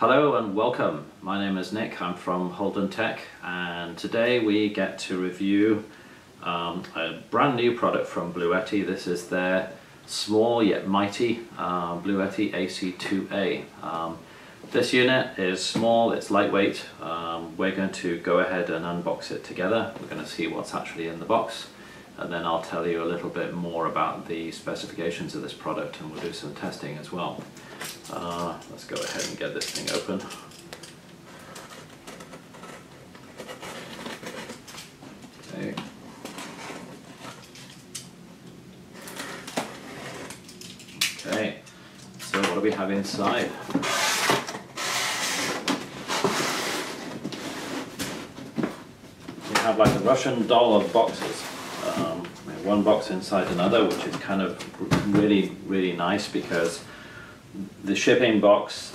Hello and welcome. My name is Nick. I'm from Holden Tech, and today we get to review a brand new product from Bluetti. This is their small yet mighty Bluetti AC2A. This unit is small, it's lightweight. We're going to go ahead and unbox it together. We're going to see what's actually in the box, and then I'll tell you a little bit more about the specifications of this product, and we'll do some testing as well. Let's go ahead and get this thing open. Okay. Okay, so what do we have inside? We have like a Russian doll of boxes. One box inside another, which is kind of really nice, because the shipping box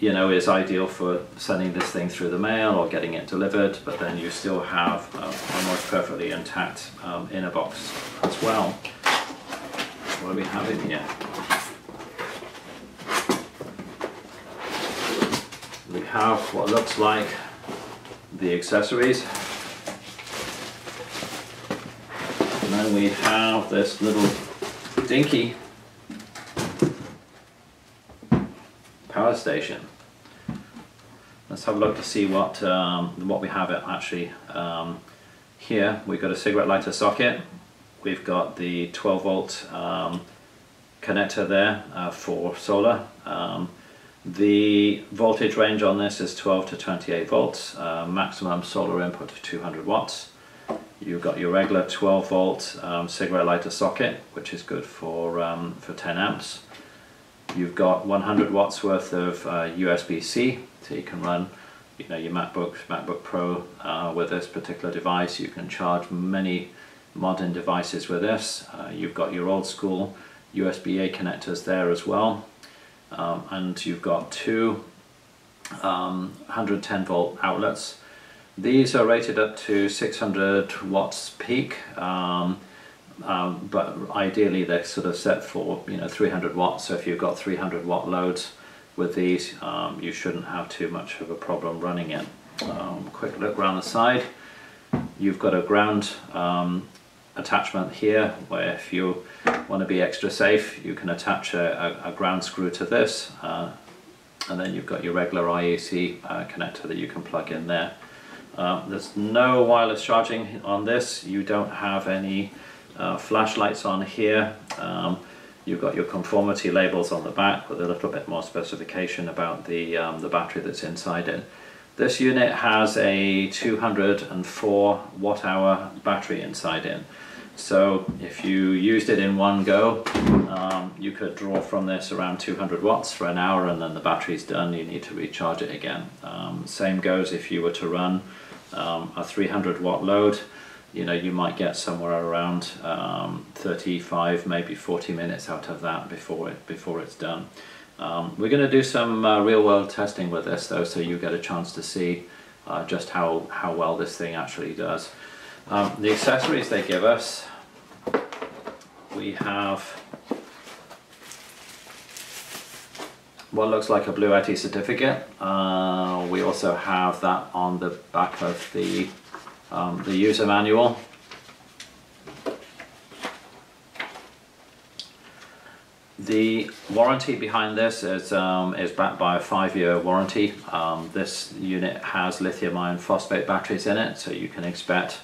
you know, is ideal for sending this thing through the mail or getting it delivered, but then you still have almost perfectly intact inner box as well. What do we have in here? We have what looks like the accessories, and then we have this little dinky power station. Let's have a look to see what we have actually here. We've got a cigarette lighter socket. We've got the 12 volt connector there for solar. The voltage range on this is 12 to 28 volts, maximum solar input of 200 watts. You've got your regular 12 volt cigarette lighter socket, which is good for 10 amps. You've got 100 watts worth of USB-C, so you can run, you know, your MacBook Pro with this particular device. You can charge many modern devices with this. You've got your old school USB-A connectors there as well, and you've got two 110 volt outlets. These are rated up to 600 watts peak. But ideally they're sort of set for 300 watts, so if you've got 300 watt loads with these, you shouldn't have too much of a problem running it. Quick look around the side. You've got a ground attachment here, where if you want to be extra safe, you can attach a ground screw to this, and then you've got your regular IEC connector that you can plug in there. There's no wireless charging on this. You don't have any flashlights on here. You've got your conformity labels on the back with a little bit more specification about the battery that's inside it. This unit has a 204 watt hour battery inside it. So if you used it in one go, you could draw from this around 200 watts for an hour, and then the battery's done, you need to recharge it again. Same goes if you were to run a 300 watt load. You might get somewhere around 35, maybe 40 minutes out of that before it's done. We're going to do some real-world testing with this though, so you get a chance to see just how well this thing actually does. The accessories they give us, we have what looks like a Bluetti certificate. We also have that on the back of the user manual. The warranty behind this is backed by a 5-year warranty. This unit has lithium-ion phosphate batteries in it, so you can expect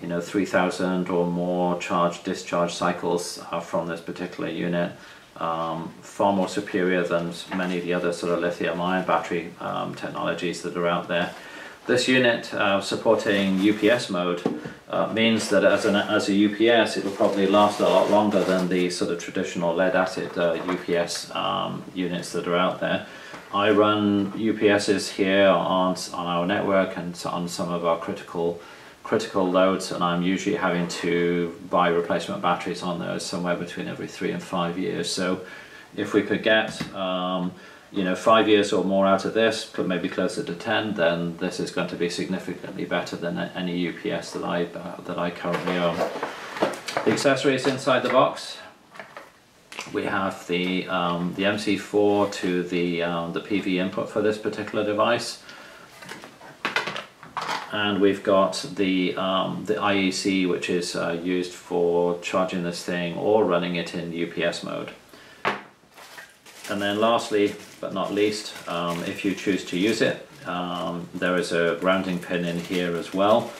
3,000 or more charge-discharge cycles from this particular unit. Far more superior than many of the other sort of lithium-ion battery technologies that are out there. This unit supporting UPS mode means that as a UPS, it will probably last a lot longer than the sort of traditional lead-acid UPS units that are out there. I run UPSs here on our network and on some of our critical loads, and I'm usually having to buy replacement batteries on those somewhere between every 3 and 5 years. So if we could get 5 years or more out of this, but maybe closer to 10, then this is going to be significantly better than any UPS that I currently own. The accessories inside the box. We have the MC4 to the PV input for this particular device, and we've got the IEC, which is used for charging this thing or running it in UPS mode. And then lastly, but not least, if you choose to use it, there is a grounding pin in here as well,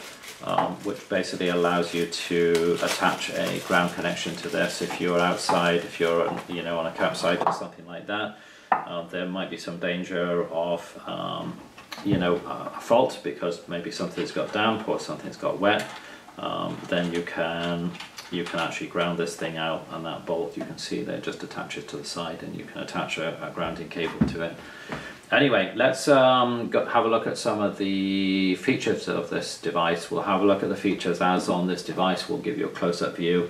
which basically allows you to attach a ground connection to this. If you're outside, if you're on a campsite or something like that, there might be some danger of a fault because maybe something's got damp or something's got wet. Then you can actually ground this thing out, and that bolt you can see there just attaches to the side, and you can attach a grounding cable to it. Anyway, let's have a look at some of the features of this device. We'll have a look at the features as on this device. We'll give you a close-up view,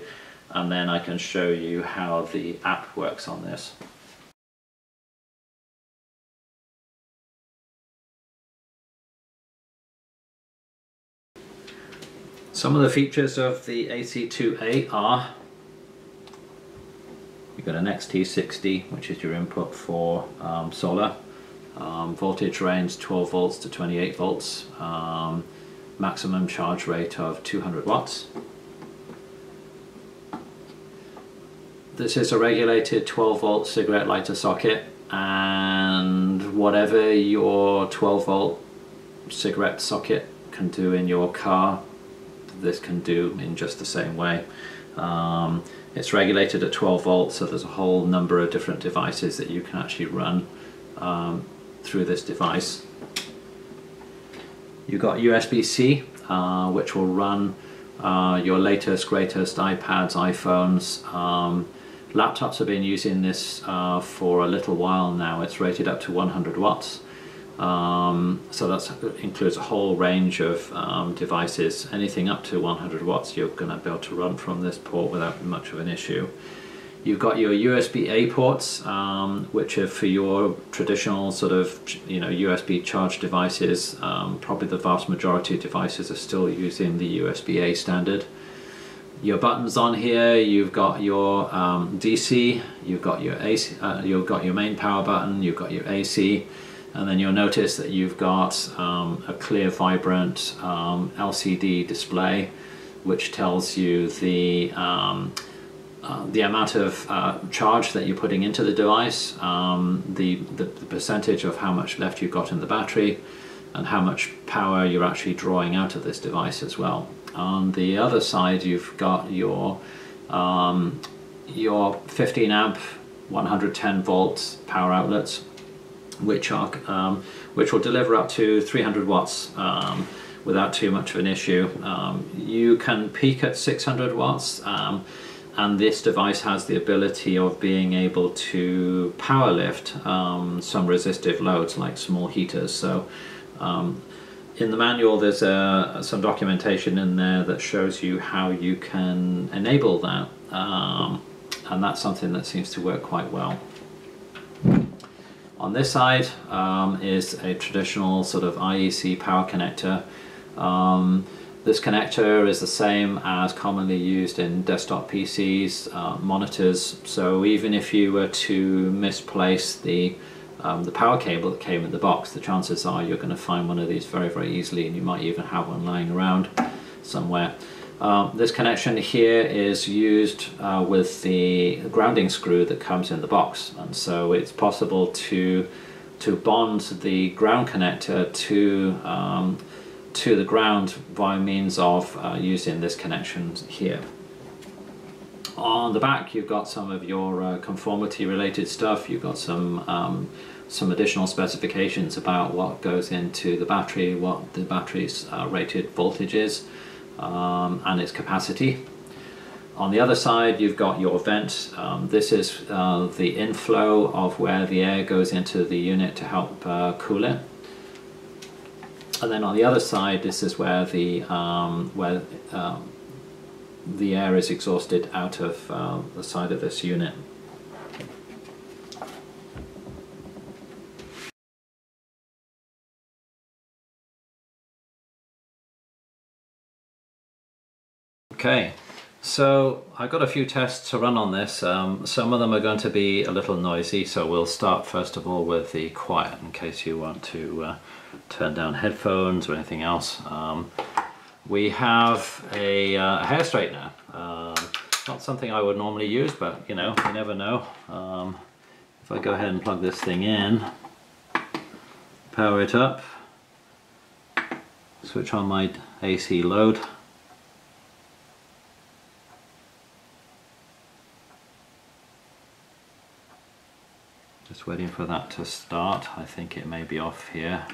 and then I can show you how the app works on this. Some of the features of the AC2A are: you've got an XT60, which is your input for solar. Voltage range 12 volts to 28 volts. Maximum charge rate of 200 watts. This is a regulated 12 volt cigarette lighter socket, and whatever your 12 volt cigarette socket can do in your car, this can do in just the same way. It's regulated at 12 volts, so there's a whole number of different devices that you can actually run through this device. You've got USB-C, which will run your latest, greatest iPads, iPhones. Laptops have been using this for a little while now. It's rated up to 100 watts. So that includes a whole range of devices. Anything up to 100 watts you're going to be able to run from this port without much of an issue. You've got your USB-A ports, which are for your traditional sort of USB charge devices. Probably the vast majority of devices are still using the USB-A standard. Your buttons on here, you've got your DC, you've got your AC, you've got your main power button, you've got your AC. And then you'll notice that you've got a clear, vibrant LCD display, which tells you the amount of charge that you're putting into the device, the percentage of how much left you've got in the battery, and how much power you're actually drawing out of this device as well. On the other side, you've got your 15 amp, 110 volt power outlets, which will deliver up to 300 watts without too much of an issue. You can peak at 600 watts, and this device has the ability of being able to power lift some resistive loads like small heaters. So in the manual there's some documentation in there that shows you how you can enable that, and that's something that seems to work quite well. On this side is a traditional sort of IEC power connector. This connector is the same as commonly used in desktop PCs, monitors, so even if you were to misplace the power cable that came in the box, the chances are you're going to find one of these very, very easily, and you might even have one lying around somewhere. This connection here is used with the grounding screw that comes in the box, and so it's possible to bond the ground connector to the ground by means of using this connection here. On the back you've got some of your conformity related stuff. You've got some additional specifications about what goes into the battery, what the battery's rated voltage is, and its capacity. On the other side you've got your vent. This is the inflow of where the air goes into the unit to help cool it. And then on the other side, this is where the air is exhausted out of the side of this unit. Okay, So I've got a few tests to run on this. Some of them are going to be a little noisy, so we'll start first of all with the quiet in case you want to turn down headphones or anything else. We have a hair straightener. Not something I would normally use, but you know, you never know. If I go ahead and plug this thing in, power it up, switch on my AC load. Just waiting for that to start. I think it may be off here.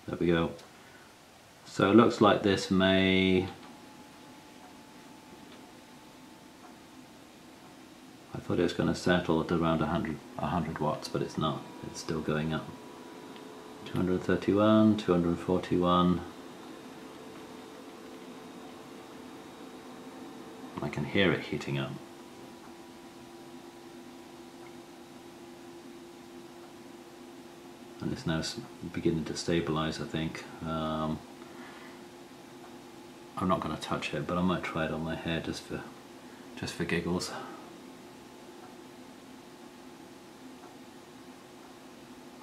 There we go. So it looks like this may... I thought it was going to settle at around 100 watts, but it's not. It's still going up. 231, 241. I can hear it heating up. And it's now beginning to stabilize, I think. I'm not going to touch it, but I might try it on my hair just for giggles.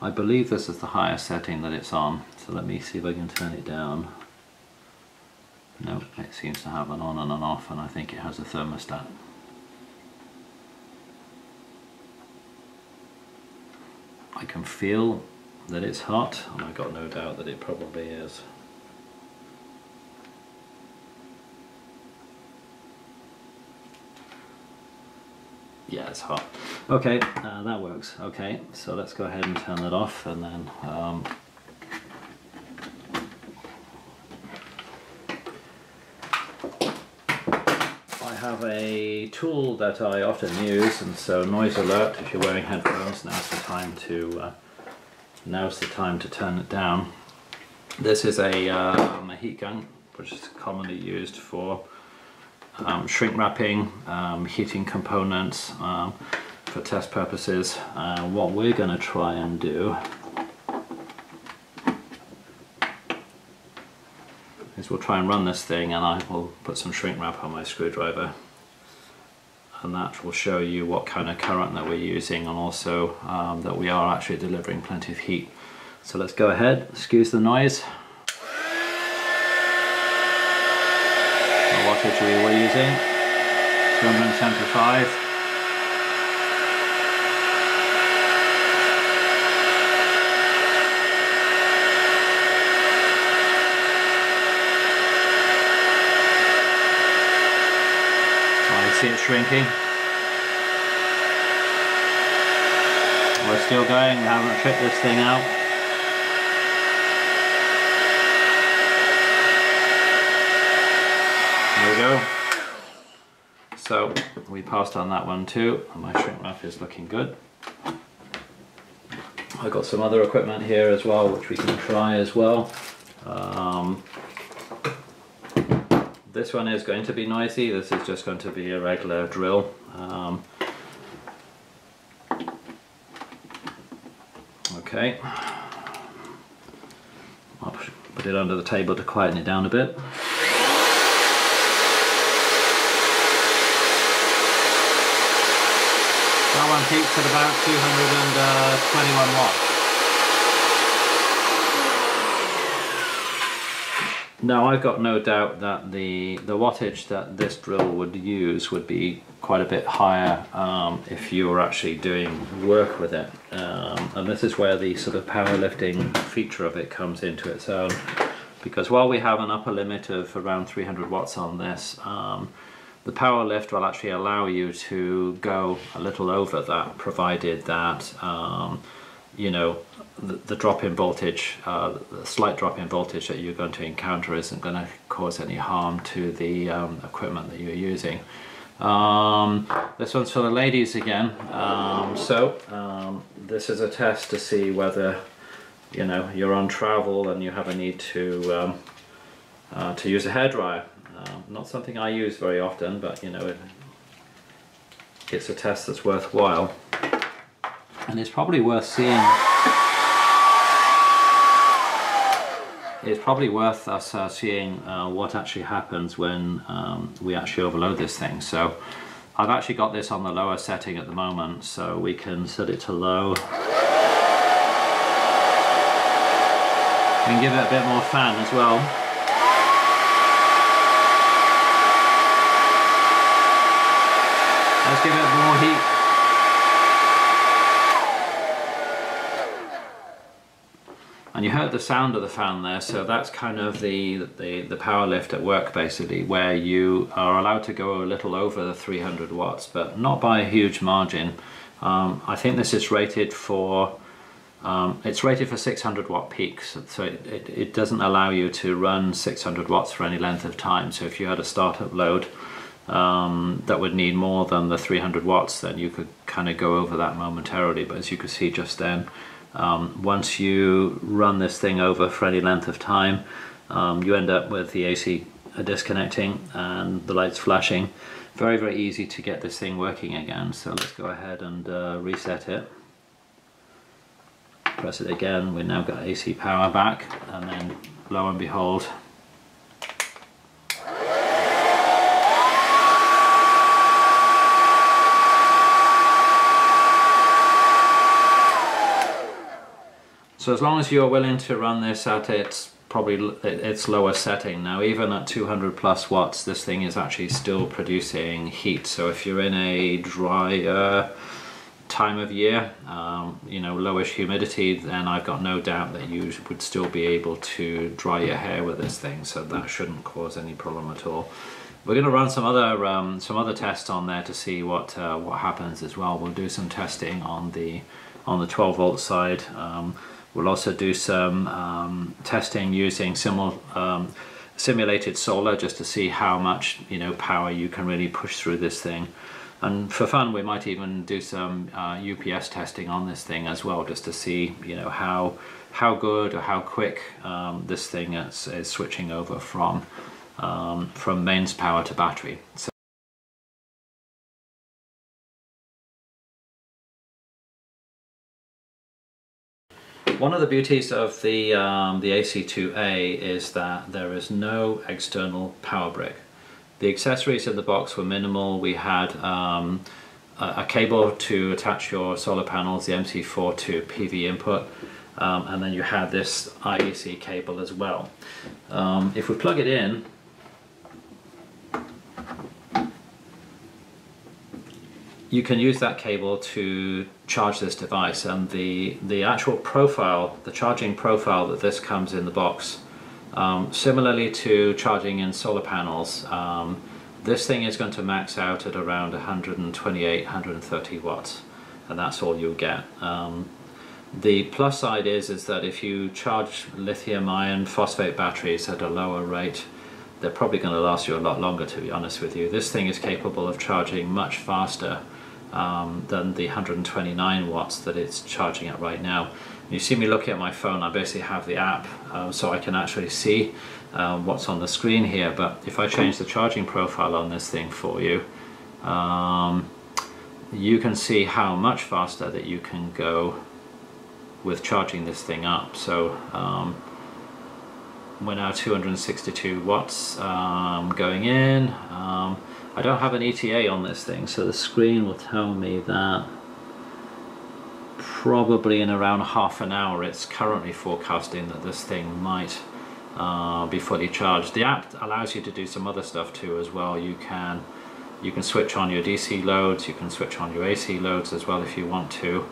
I believe this is the highest setting that it's on, so let me see if I can turn it down. No, it seems to have an on and an off, and I think it has a thermostat. I can feel that it's hot, and I've got no doubt that it probably is. Yeah, it's hot. Okay, that works. Okay, so let's go ahead and turn that off, and then I have a tool that I often use, and so noise alert. If you're wearing headphones, now's the time to turn it down. This is a heat gun, which is commonly used for shrink wrapping, heating components for test purposes. What we're going to try and do is we'll try and run this thing, and I will put some shrink wrap on my screwdriver, and that will show you what kind of current that we're using, and also that we are actually delivering plenty of heat. So let's go ahead, excuse the noise. What wattage we were using, 275. See it shrinking. We're still going, we haven't tripped this thing out. There we go. So we passed on that one too, and my shrink wrap is looking good. I've got some other equipment here as well which we can try as well. This one is going to be noisy. This is just going to be a regular drill. Okay, I'll put it under the table to quieten it down a bit. That one peaks at about 221 watts. Now I've got no doubt that the wattage that this drill would use would be quite a bit higher if you were actually doing work with it. And this is where the sort of powerlifting feature of it comes into its own. Because while we have an upper limit of around 300 watts on this, the power lift will actually allow you to go a little over that, provided that you know, the drop in voltage, the slight drop in voltage that you're going to encounter isn't going to cause any harm to the equipment that you're using. This one's for the ladies again. This is a test to see whether, you know, you're on travel and you have a need to use a hairdryer. Not something I use very often, but you know, it's a test that's worthwhile. And it's probably worth seeing it's probably worth us seeing what actually happens when we actually overload this thing. So I've actually got this on the lower setting at the moment, so we can set it to low. And give it a bit more fan as well. Let's give it more heat. And you heard the sound of the fan there, so that's kind of the power lift at work basically, where you are allowed to go a little over the 300 watts, but not by a huge margin. I think this is rated for, it's rated for 600 watt peaks, so it doesn't allow you to run 600 watts for any length of time. So if you had a startup load that would need more than the 300 watts, then you could kind of go over that momentarily. But as you could see just then, once you run this thing over for any length of time, you end up with the AC disconnecting and the lights flashing. Very, very easy to get this thing working again. So let's go ahead and reset it. Press it again, we've now got AC power back, and then lo and behold, so as long as you're willing to run this at its lower setting, now even at 200 plus watts, this thing is actually still producing heat. So if you're in a drier time of year, you know, lowish humidity, then I've got no doubt that you would still be able to dry your hair with this thing, so that shouldn't cause any problem at all. We're going to run some other tests on there to see what happens as well. We'll do some testing on the 12 volt side. We'll also do some testing using simulated solar, just to see how much, you know, power you can really push through this thing. And for fun, we might even do some UPS testing on this thing as well, just to see, you know, how good or how quick this thing is switching over from mains power to battery. So one of the beauties of the AC2A is that there is no external power brick. The accessories in the box were minimal. We had a cable to attach your solar panels, the MC4 to PV input, and then you had this IEC cable as well. If we plug it in, you can use that cable to charge this device, and the actual profile, the charging profile that this comes in the box, similarly to charging in solar panels, this thing is going to max out at around 128, 130 watts, and that's all you'll get. The plus side is that if you charge lithium iron phosphate batteries at a lower rate, they're probably going to last you a lot longer, to be honest with you. This thing is capable of charging much faster than the 129 watts that it's charging at right now. You see me looking at my phone, I basically have the app, so I can actually see what's on the screen here. But if I change the charging profile on this thing for you, you can see how much faster that you can go with charging this thing up. So we're now 262 watts going in. I don't have an ETA on this thing, so the screen will tell me that probably in around half an hour it's currently forecasting that this thing might be fully charged. The app allows you to do some other stuff too as well. You can switch on your DC loads, you can switch on your AC loads as well if you want to,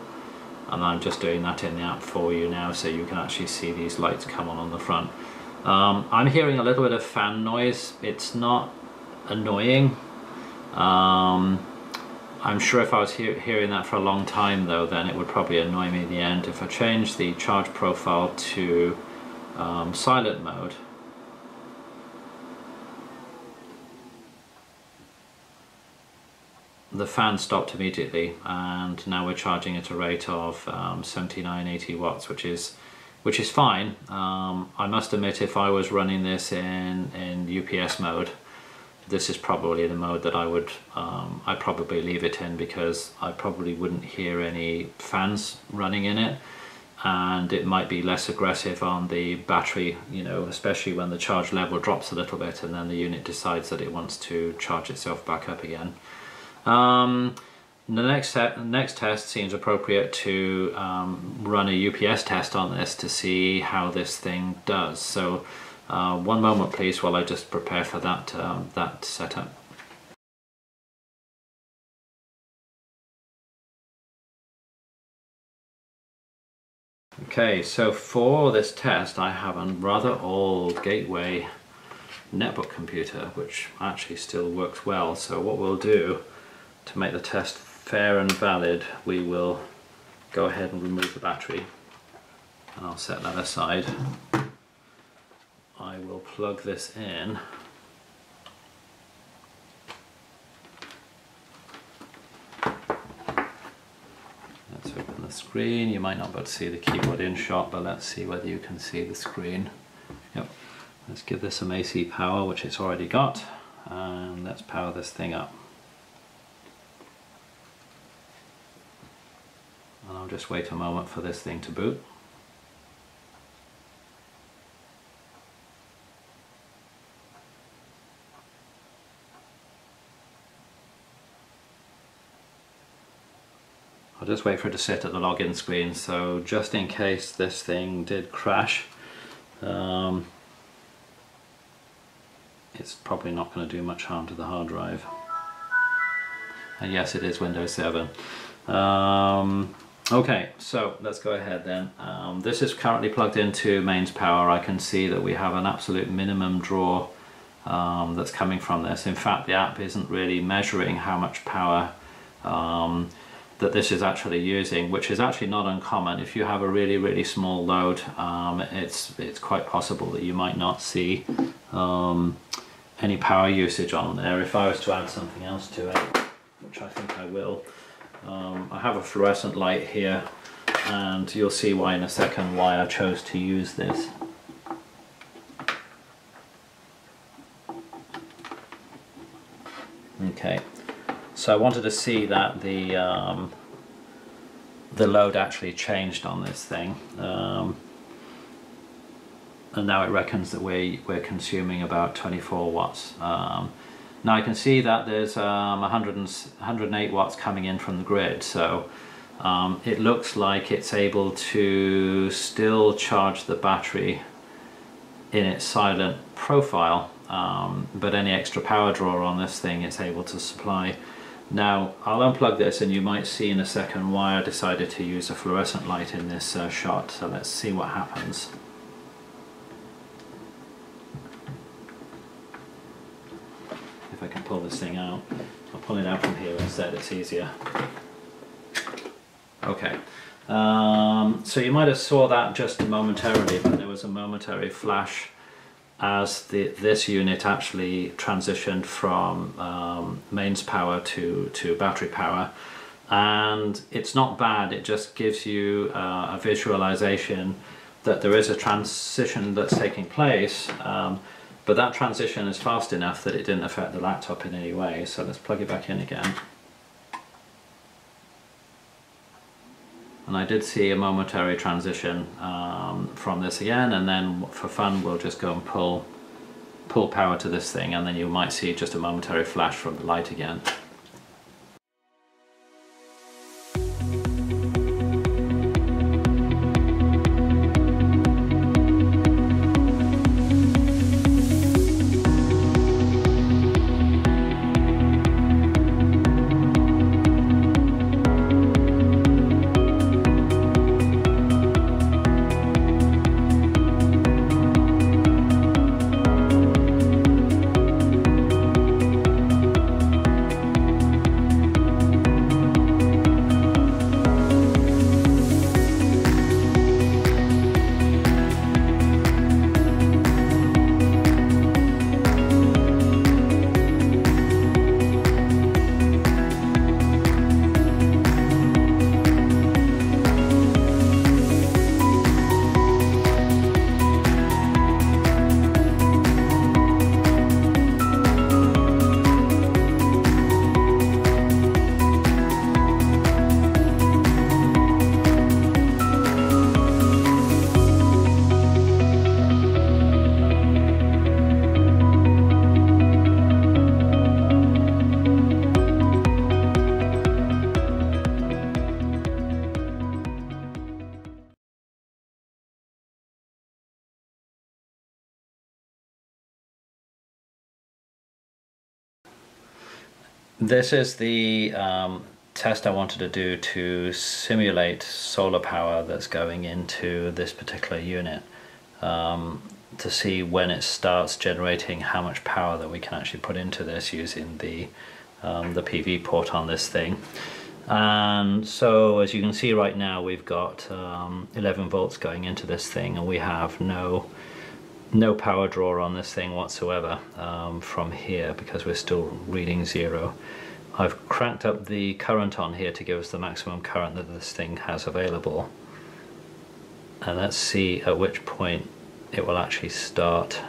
and I'm just doing that in the app for you now, so you can actually see these lights come on the front. I'm hearing a little bit of fan noise. It's not annoying. I'm sure if I was hearing that for a long time though, then it would probably annoy me in the end. If I change the charge profile to silent mode, the fan stopped immediately, and now we're charging at a rate of 79, 80 watts, which is fine. I must admit, if I was running this in UPS mode, this is probably the mode that I'd probably leave it in, because I probably wouldn't hear any fans running in it. and it might be less aggressive on the battery, you know, especially when the charge level drops a little bit and then the unit decides that it wants to charge itself back up again. The next test seems appropriate to run a UPS test on this to see how this thing does. So one moment please while I just prepare for that setup. Okay, so for this test I have a rather old Gateway netbook computer which actually still works well. So what we'll do to make the test fair and valid, we will go ahead and remove the battery, and I'll set that aside. I will plug this in. Let's open the screen. You might not be able to see the keyboard in shot, but let's see whether you can see the screen. Yep. Let's give this some AC power, which it's already got, and let's power this thing up. And I'll just wait a moment for this thing to boot. I'll just wait for it to sit at the login screen, so just in case this thing did crash, it's probably not going to do much harm to the hard drive. And yes, it is Windows 7. Okay, so let's go ahead then. This is currently plugged into mains power. I can see that we have an absolute minimum draw that's coming from this. In fact, the app isn't really measuring how much power that this is actually using, which is actually not uncommon. If you have a really small load, it's quite possible that you might not see any power usage on there. If I was to add something else to it, which I think I will, I have a fluorescent light here, and you'll see why in a second why I chose to use this. Okay, so I wanted to see that the load actually changed on this thing, and now it reckons that we're consuming about 24 watts. Now I can see that there's 108 watts coming in from the grid, so it looks like it's able to still charge the battery in its silent profile, but any extra power draw on this thing it's able to supply. Now I'll unplug this and you might see in a second why I decided to use a fluorescent light in this shot, so let's see what happens. If I can pull this thing out, I'll pull it out from here instead, it's easier. Okay, so you might have saw that just momentarily, but there was a momentary flash as this unit actually transitioned from mains power to battery power, and it's not bad. It just gives you a visualization that there is a transition that's taking place, but that transition is fast enough that it didn't affect the laptop in any way. So let's plug it back in again. And I did see a momentary transition from this again, and then for fun we'll just go and pull power to this thing, and then you might see just a momentary flash from the light again. This is the test I wanted to do to simulate solar power that's going into this particular unit, to see when it starts generating how much power that we can actually put into this using the PV port on this thing. And so as you can see right now, we've got 11 volts going into this thing, and we have no power draw on this thing whatsoever from here, because we're still reading 0. I've cranked up the current on here to give us the maximum current that this thing has available, and let's see at which point it will actually start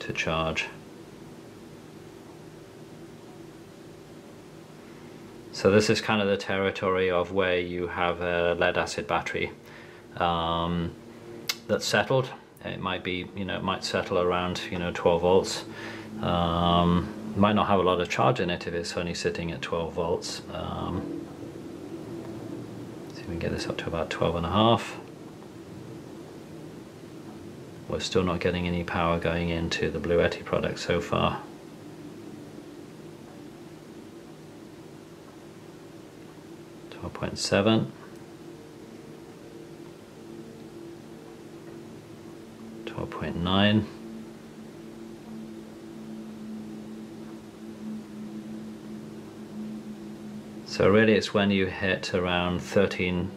to charge. So this is kind of the territory of where you have a lead acid battery that's settled. It might be, it might settle around 12 volts. Might not have a lot of charge in it if it's only sitting at 12 volts. See if we can get this up to about 12.5. We're still not getting any power going into the Bluetti product so far. .7, 12.9, so really it's when you hit around 13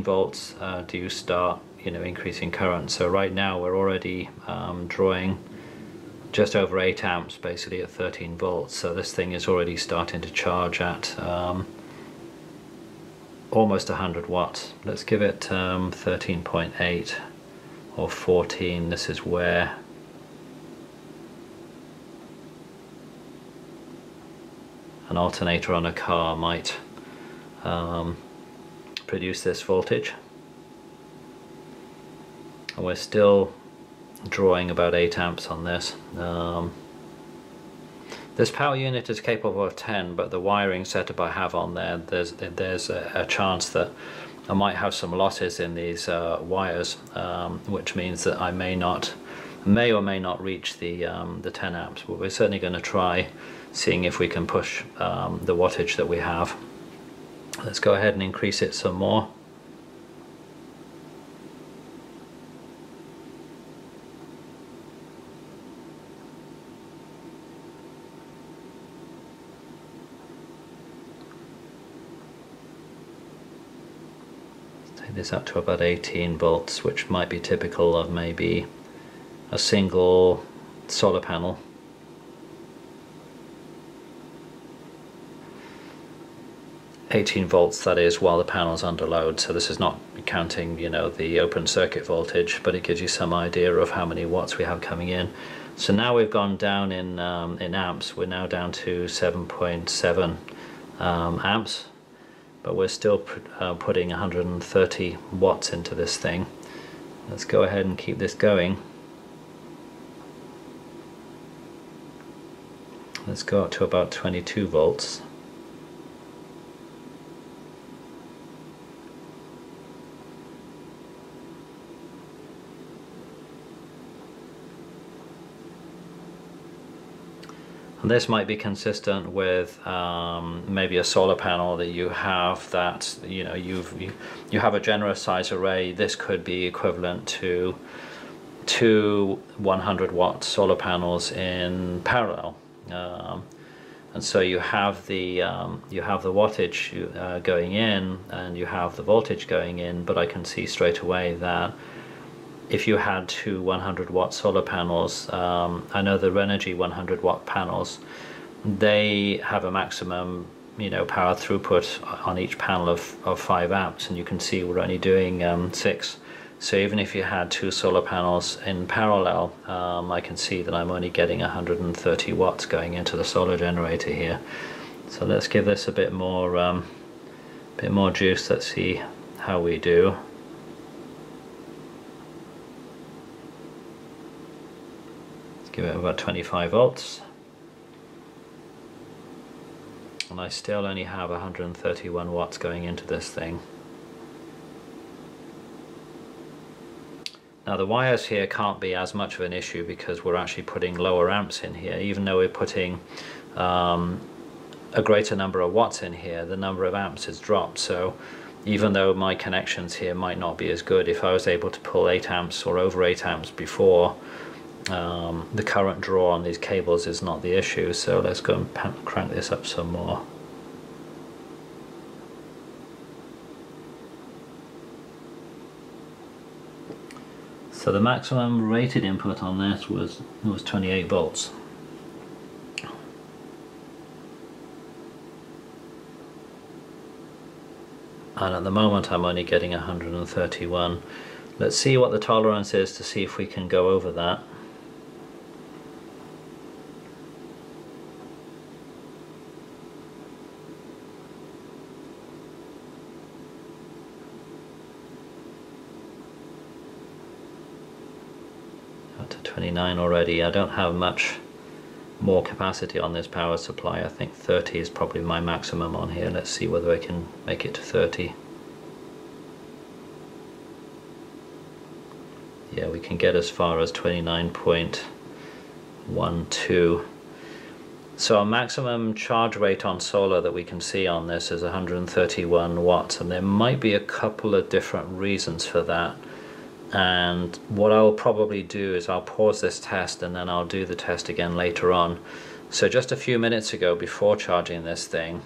volts do you start increasing current. So right now we're already drawing just over 8 amps basically at 13 volts, so this thing is already starting to charge at almost 100 watts. Let's give it 13.8 or 14. This is where an alternator on a car might produce this voltage, and we're still drawing about 8 amps on this. This power unit is capable of 10, but the wiring setup I have on there, there's a chance that I might have some losses in these wires, which means that I may or may not reach the 10 amps. But we're certainly going to try seeing if we can push the wattage that we have. Let's go ahead and increase it some more. This up to about 18 volts, which might be typical of maybe a single solar panel. (18 volts, that is, while the panel's under load. So this is not counting, the open circuit voltage, but it gives you some idea of how many watts we have coming in. So now we've gone down in amps. We're now down to 7.7 amps. But we're still putting 130 watts into this thing. Let's go ahead and keep this going. Let's go up to about 22 volts. And this might be consistent with maybe a solar panel that you have that you have a generous size array. This could be equivalent to 2 100-watt solar panels in parallel, and so you have the wattage going in and you have the voltage going in. But I can see straight away that if you had 2 100-watt solar panels, I know the Renogy 100-watt panels, they have a maximum power throughput on each panel of 5 amps, and you can see we're only doing 6. So even if you had 2 solar panels in parallel, I can see that I'm only getting 130 watts going into the solar generator here. So let's give this a bit more juice. Let's see how we do. Give it about 25 volts, and I still only have 131 watts going into this thing. Now the wires here can't be as much of an issue because we're actually putting lower amps in here. Even though we're putting a greater number of watts in here, the number of amps has dropped. So even though my connections here might not be as good, if I was able to pull 8 amps or over 8 amps before, the current draw on these cables is not the issue. So let's go and crank this up some more. So the maximum rated input on this was 28 volts. And at the moment I'm only getting 131. Let's see what the tolerance is to see if we can go over that. Up to 29 already. I don't have much more capacity on this power supply. I think 30 is probably my maximum on here. Let's see whether I can make it to 30. Yeah, we can get as far as 29.12. So our maximum charge rate on solar that we can see on this is 131 watts, and there might be a couple of different reasons for that. And what I'll probably do is I'll pause this test and then I'll do the test again later on. So just a few minutes ago, before charging this thing,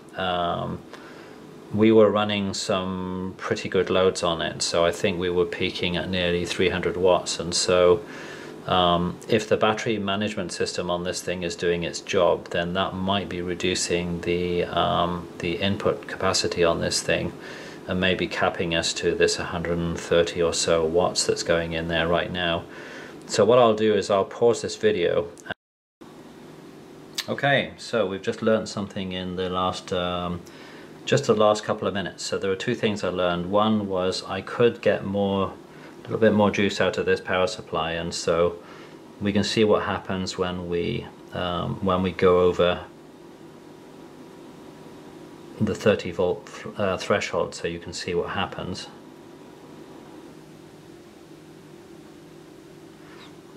we were running some pretty good loads on it. So I think we were peaking at nearly 300 watts. And so if the battery management system on this thing is doing its job, then that might be reducing the input capacity on this thing, and maybe capping us to this 130 or so watts that's going in there right now. So what I'll do is I'll pause this video. Okay, so we've just learned something in the last just the last couple of minutes. So there are two things I learned. One was I could get a little bit more juice out of this power supply, and so we can see what happens when we go over the 30 volt threshold, so you can see what happens.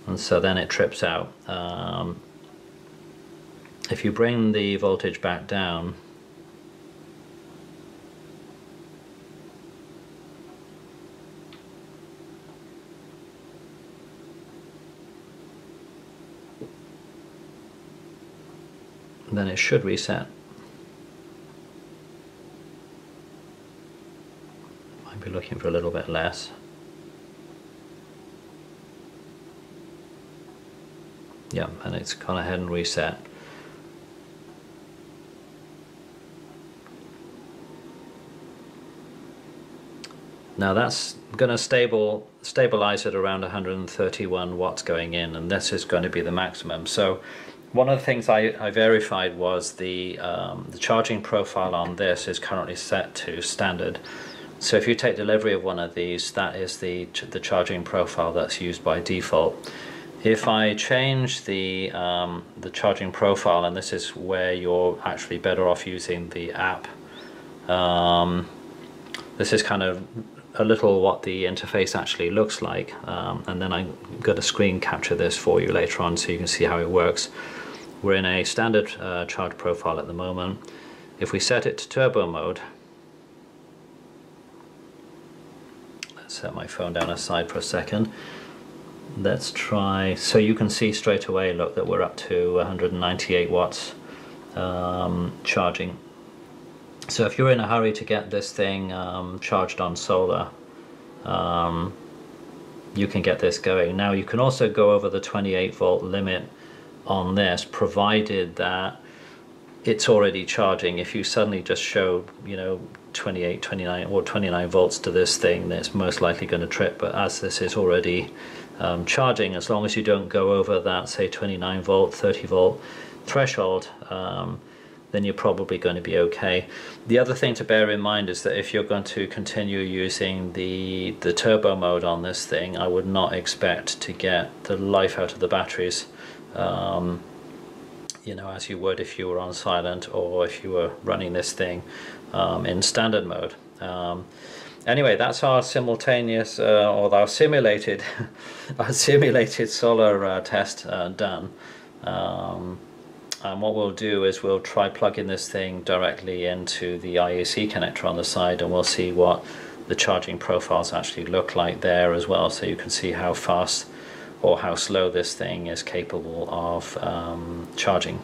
And so then it trips out. If you bring the voltage back down, then it should reset. Might be looking for a little bit less. Yeah, and it's gone ahead and reset. Now that's going to stabilize at around 131 watts going in, and this is going to be the maximum. So one of the things I verified was the charging profile on this is currently set to standard. So if you take delivery of one of these, that is the charging profile that's used by default. If I change the charging profile, and this is where you're actually better off using the app, this is kind of a little what the interface actually looks like, and then I'm going to screen capture this for you later on so you can see how it works. We're in a standard charge profile at the moment. If we set it to turbo mode, let's set my phone down aside for a second. Let's try, so you can see straight away, look, that we're up to 198 watts charging. So if you're in a hurry to get this thing charged on solar, you can get this going. Now you can also go over the 28 volt limit on this, provided that it's already charging. If you suddenly just show, 28, 29 or 29 volts to this thing, then it's most likely going to trip. But as this is already charging, as long as you don't go over that, say, 29 volt, 30 volt threshold, then you're probably going to be okay. The other thing to bear in mind is that if you're going to continue using the turbo mode on this thing, I would not expect to get the life out of the batteries, as you would if you were on silent or if you were running this thing in standard mode. anyway, that's our simultaneous or our simulated our simulated solar test done. And what we'll do is we'll try plugging this thing directly into the IAC connector on the side, and we'll see what the charging profiles actually look like there as well, so you can see how fast or how slow this thing is capable of charging.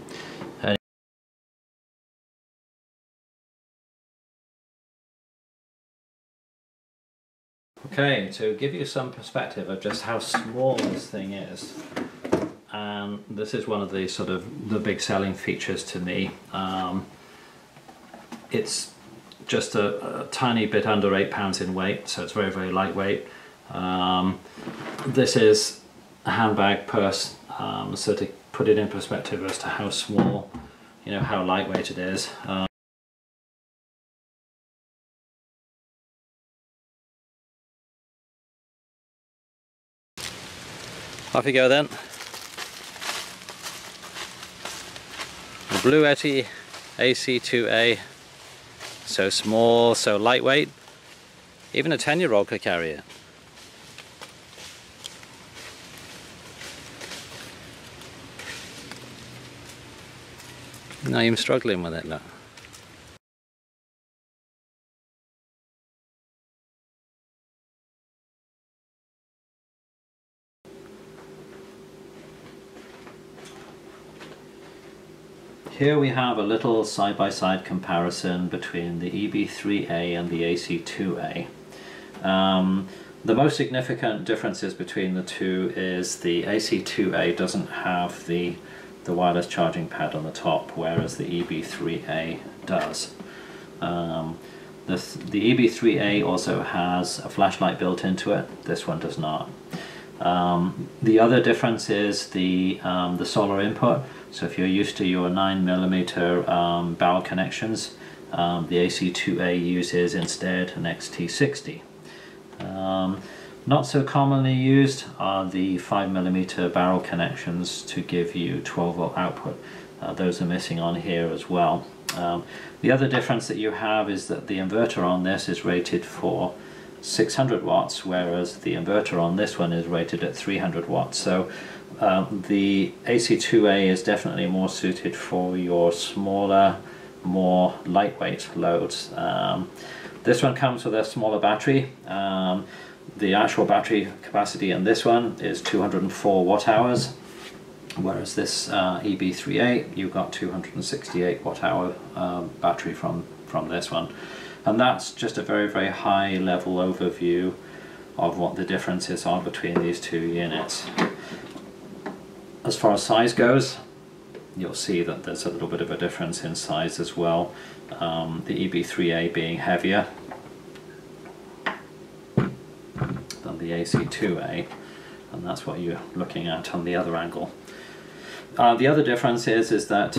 Okay, to give you some perspective of just how small this thing is, and this is one of the sort of the big selling features to me. It's just a tiny bit under 8 pounds in weight, so it's very, very lightweight. This is a handbag purse, so to put it in perspective as to how small, you know, how lightweight it is. Off you go then. The Bluetti AC2A, so small, so lightweight, even a 10-year-old could carry it. Not even struggling with it, look. Here we have a little side-by-side comparison between the EB3A and the AC2A. The most significant differences between the two is the AC2A doesn't have the wireless charging pad on the top, whereas the EB3A does. The EB3A also has a flashlight built into it. This one does not. The other difference is the solar input. So if you're used to your 9mm barrel connections, the AC2A uses instead an XT60. Not so commonly used are the 5mm barrel connections to give you 12-volt output. Those are missing on here as well. The other difference that you have is that the inverter on this is rated for 600 watts, whereas the inverter on this one is rated at 300 watts. So the AC2A is definitely more suited for your smaller, more lightweight loads. This one comes with a smaller battery. The actual battery capacity in this one is 204 watt hours, whereas this EB3A, you've got 268 watt hour battery from this one. And that's just a very, very high level overview of what the differences are between these two units. As far as size goes, you'll see that there's a little bit of a difference in size as well. The EB3A being heavier than the AC2A, and that's what you're looking at on the other angle. The other difference is that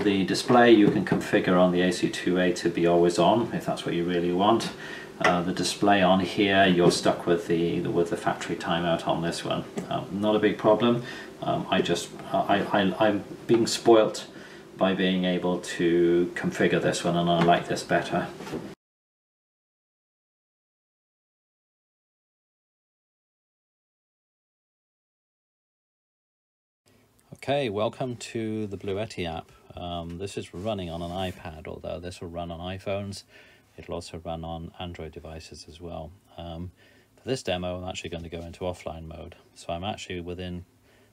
the display you can configure on the AC2A to be always on, if that's what you really want. The display on here, you're stuck with the factory timeout on this one. Not a big problem. I'm being spoilt by being able to configure this one, and I like this better. Okay, welcome to the Bluetti app. This is running on an iPad, although this will run on iPhones. It'll also run on Android devices as well. For this demo, I'm actually going to go into offline mode. So I'm actually within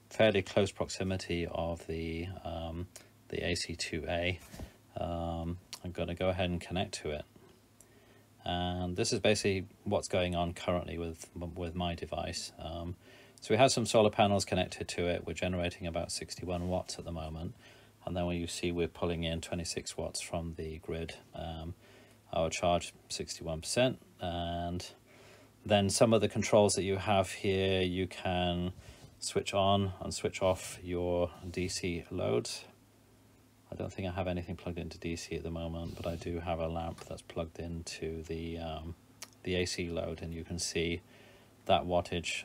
fairly close proximity of the AC2A. I'm going to go ahead and connect to it. And this is basically what's going on currently with my device. So we have some solar panels connected to it. We're generating about 61 watts at the moment. And then when you see we're pulling in 26 watts from the grid. Our charge 61%. And then some of the controls that you have here, you can switch on and switch off your DC loads. I don't think I have anything plugged into DC at the moment, but I do have a lamp that's plugged into the AC load, and you can see that wattage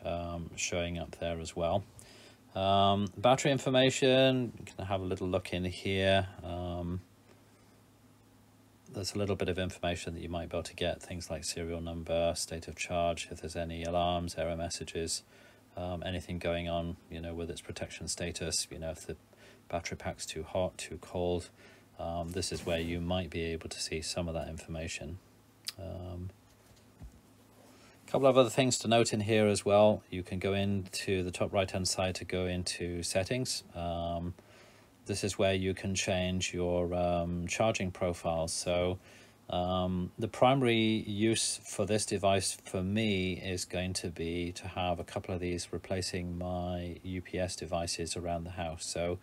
showing up there as well. Battery information, you can have a little look in here. there's a little bit of information that you might be able to get, things like serial number, state of charge, if there's any alarms, error messages, anything going on, you know, with its protection status, you know, if the battery pack's too hot, too cold. This is where you might be able to see some of that information. A couple of other things to note in here as well. You can go into the top right hand side to go into settings. This is where you can change your charging profile. So the primary use for this device for me is going to be to have a couple of these replacing my UPS devices around the house. So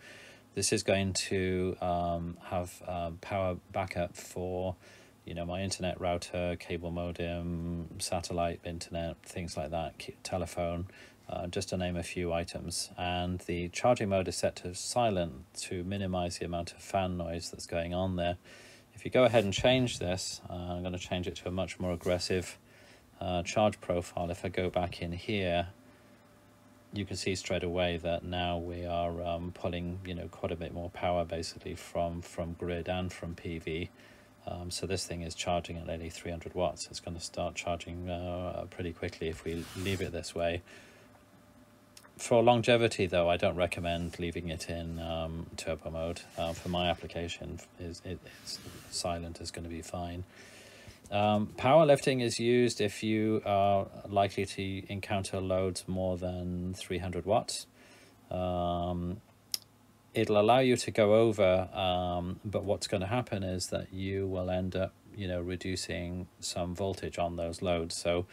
this is going to have power backup for, you know, my internet router, cable modem, satellite internet, things like that, telephone, just to name a few items. And the charging mode is set to silent to minimize the amount of fan noise that's going on there. If you go ahead and change this, I'm going to change it to a much more aggressive charge profile. If I go back in here, you can see straight away that now we are pulling, you know, quite a bit more power basically from grid and from PV. So this thing is charging at nearly 300 watts. It's going to start charging pretty quickly if we leave it this way. For longevity though, I don't recommend leaving it in turbo mode. For my application, it's silent is going to be fine. Powerlifting is used if you are likely to encounter loads more than 300 watts. It'll allow you to go over, but what's going to happen is that you will end up, you know, reducing some voltage on those loads. So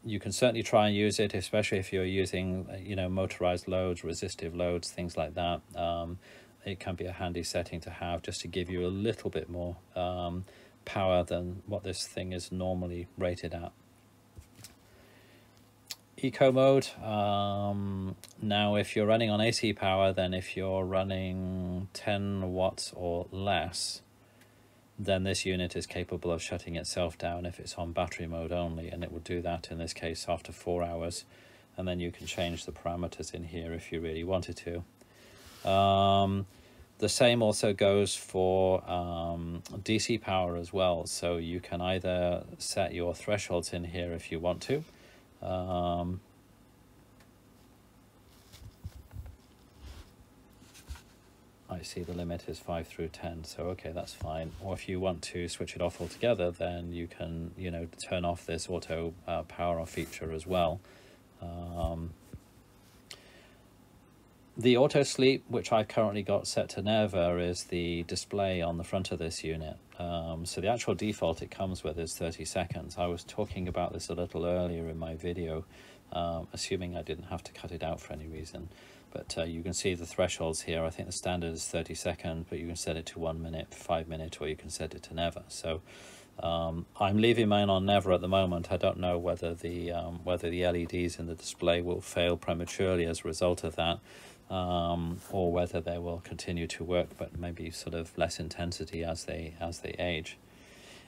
you can certainly try and use it, especially if you're using, you know, motorized loads, resistive loads, things like that. It can be a handy setting to have just to give you a little bit more power than what this thing is normally rated at. Eco mode, now if you're running on AC power, then if you're running 10 watts or less, then this unit is capable of shutting itself down if it's on battery mode only, and it will do that in this case after 4 hours. And then you can change the parameters in here if you really wanted to. The same also goes for DC power as well, so you can either set your thresholds in here if you want to. I see the limit is 5 through 10, so okay, that's fine. Or if you want to switch it off altogether, then you can, you know, turn off this auto power off feature as well. The auto sleep, which I've currently got set to never, is the display on the front of this unit. So the actual default it comes with is 30 seconds. I was talking about this a little earlier in my video, assuming I didn't have to cut it out for any reason. But you can see the thresholds here. I think the standard is 30 seconds, but you can set it to 1 minute, 5 minutes, or you can set it to never. So I'm leaving mine on never at the moment. I don't know whether the LEDs in the display will fail prematurely as a result of that, or whether they will continue to work, but maybe sort of less intensity as they age.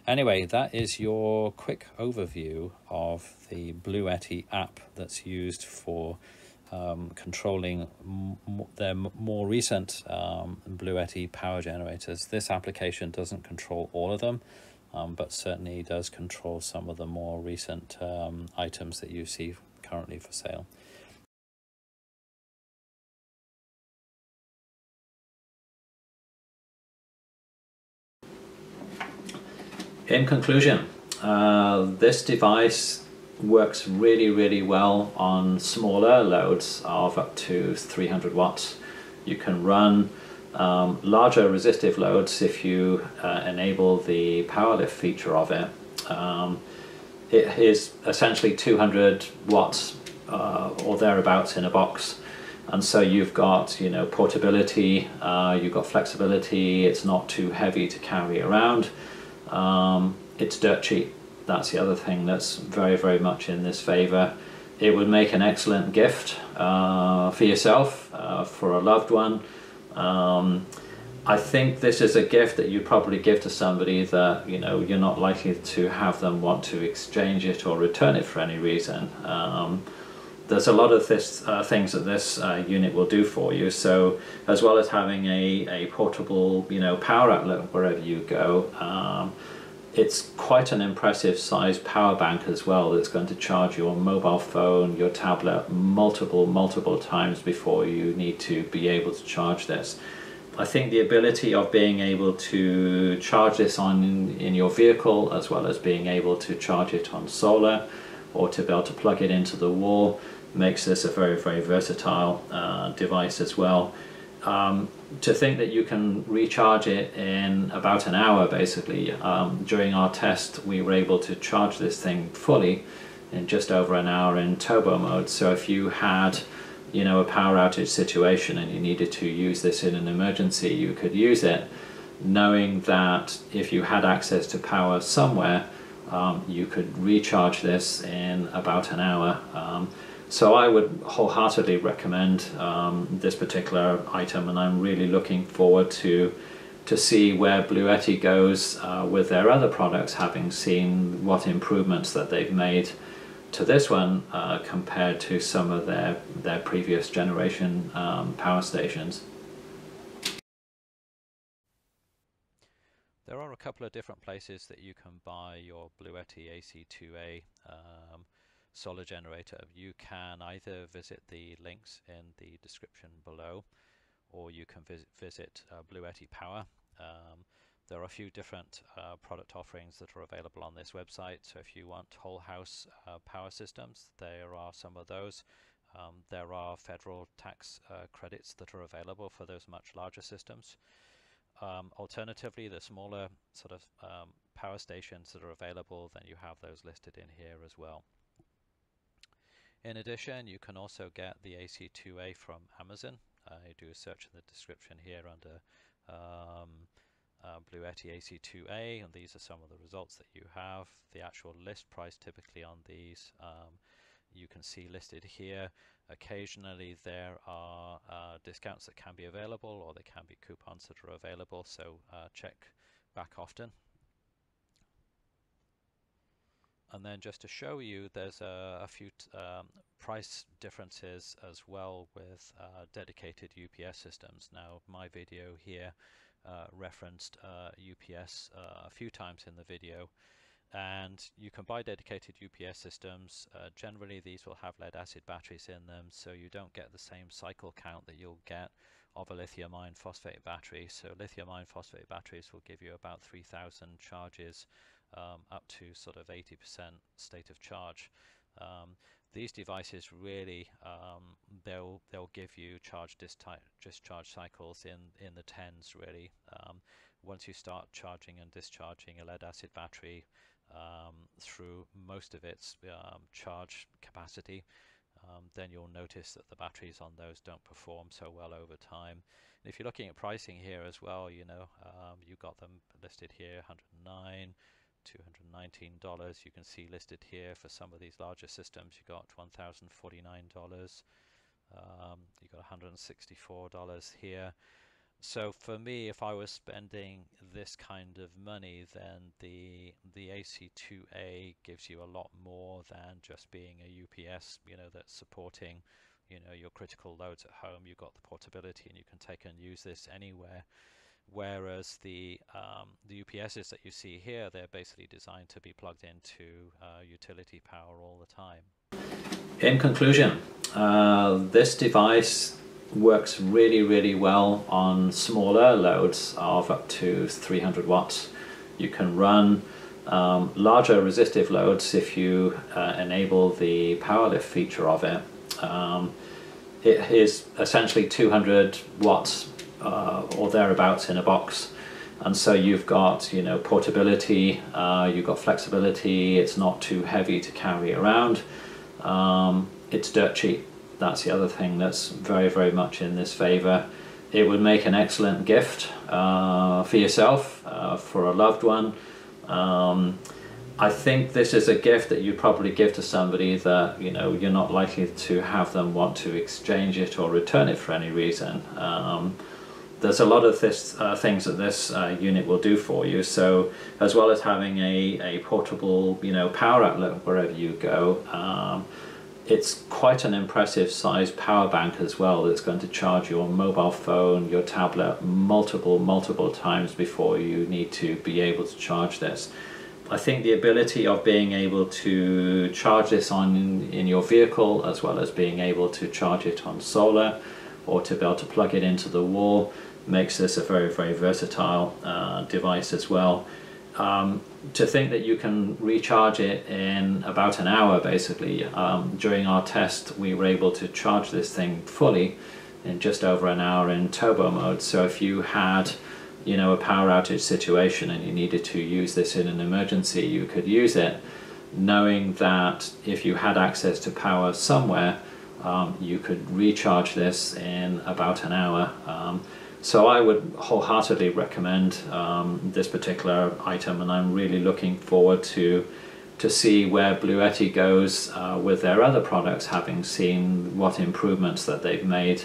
Anyway, that is your quick overview of the Bluetti app that's used for controlling their more recent Bluetti power generators. This application doesn't control all of them, but certainly does control some of the more recent items that you see currently for sale. In conclusion, this device works really well on smaller loads of up to 300 watts. You can run larger resistive loads if you enable the power lift feature of it. It is essentially 200 watts or thereabouts in a box, and so you've got, you know, portability, you've got flexibility. It's not too heavy to carry around. It's dirt cheap. That's the other thing that's very much in this favor. It would make an excellent gift for yourself, for a loved one. I think this is a gift that you'd probably give to somebody that, you know, you're not likely to have them want to exchange it or return it for any reason. there's a lot of things that this unit will do for you. So as well as having a portable, power outlet wherever you go, it's quite an impressive size power bank as well that's going to charge your mobile phone, your tablet multiple times before you need to be able to charge this. I think the ability of being able to charge this in your vehicle, as well as being able to charge it on solar or to be able to plug it into the wall, makes this a very versatile device as well. To think that you can recharge it in about an hour, basically. During our test we were able to charge this thing fully in just over an hour in turbo mode. So if you had a power outage situation and you needed to use this in an emergency, you could use it knowing that if you had access to power somewhere, you could recharge this in about an hour. So I would wholeheartedly recommend this particular item, and I'm really looking forward to see where Bluetti goes with their other products, having seen what improvements that they've made to this one compared to some of their previous generation power stations. There are a couple of different places that you can buy your Bluetti AC2A solar generator. You can either visit the links in the description below, or you can visit Bluetti Power. There are a few different product offerings that are available on this website. So if you want whole house power systems, there are some of those. There are federal tax credits that are available for those much larger systems. Alternatively, the smaller sort of power stations that are available, then you have those listed in here as well. In addition, you can also get the AC2A from Amazon. You do a search in the description here under Bluetti AC2A, and these are some of the results that you have. The actual list price typically on these you can see listed here. Occasionally there are discounts that can be available, or there can be coupons that are available, so check back often. And then just to show you, there's a few price differences as well with dedicated UPS systems. Now my video here referenced UPS a few times in the video, and you can buy dedicated UPS systems. Generally these will have lead acid batteries in them, so you don't get the same cycle count that you'll get of a lithium iron phosphate battery. So lithium iron phosphate batteries will give you about 3,000 charges up to sort of 80% state of charge. These devices really they'll give you charge discharge cycles in the tens really. Once you start charging and discharging a lead acid battery through most of its charge capacity, then you'll notice that the batteries on those don't perform so well over time. And if you're looking at pricing here as well, you've got them listed here, $109, $219. You can see listed here for some of these larger systems you got $1,049. You got $164 here. So for me, if I was spending this kind of money, then the AC2A gives you a lot more than just being a UPS, that's supporting, your critical loads at home. You've got the portability and you can take and use this anywhere. Whereas the UPSs that you see here, they're basically designed to be plugged into utility power all the time. In conclusion, this device works really well on smaller loads of up to 300 watts. You can run larger resistive loads if you enable the power lift feature of it. It is essentially 200 watts or thereabouts in a box, and so you've got portability, you've got flexibility. It's not too heavy to carry around. It's dirt cheap. That's the other thing that's very much in this favor. It would make an excellent gift for yourself, for a loved one. I think this is a gift that you'd probably give to somebody that you're not likely to have them want to exchange it or return it for any reason. There's a lot of things that this unit will do for you. So as well as having a portable power outlet wherever you go, it's quite an impressive size power bank as well. It's going to charge your mobile phone, your tablet multiple times before you need to be able to charge this. I think the ability of being able to charge this in your vehicle, as well as being able to charge it on solar or to be able to plug it into the wall, makes this a very versatile device as well. To think that you can recharge it in about an hour, basically. During our test we were able to charge this thing fully in just over an hour in turbo mode. So if you had, you know, a power outage situation and you needed to use this in an emergency, you could use it knowing that if you had access to power somewhere, you could recharge this in about an hour. So I would wholeheartedly recommend this particular item, and I'm really looking forward to see where Bluetti goes with their other products, having seen what improvements that they've made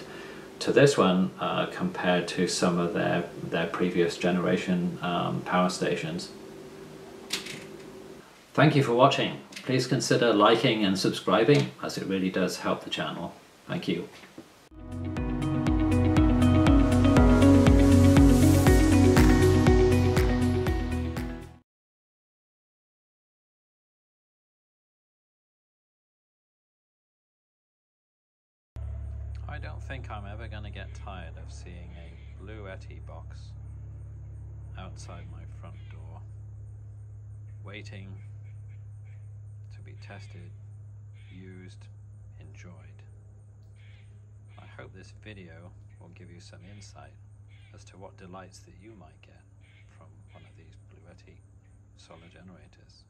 to this one compared to some of their previous generation power stations. Thank you for watching. Please consider liking and subscribing, as it really does help the channel. Thank you. I don't think I'm ever going to get tired of seeing a Bluetti box outside my front door, waiting to be tested, used, enjoyed. I hope this video will give you some insight as to what delights that you might get from one of these Bluetti solar generators.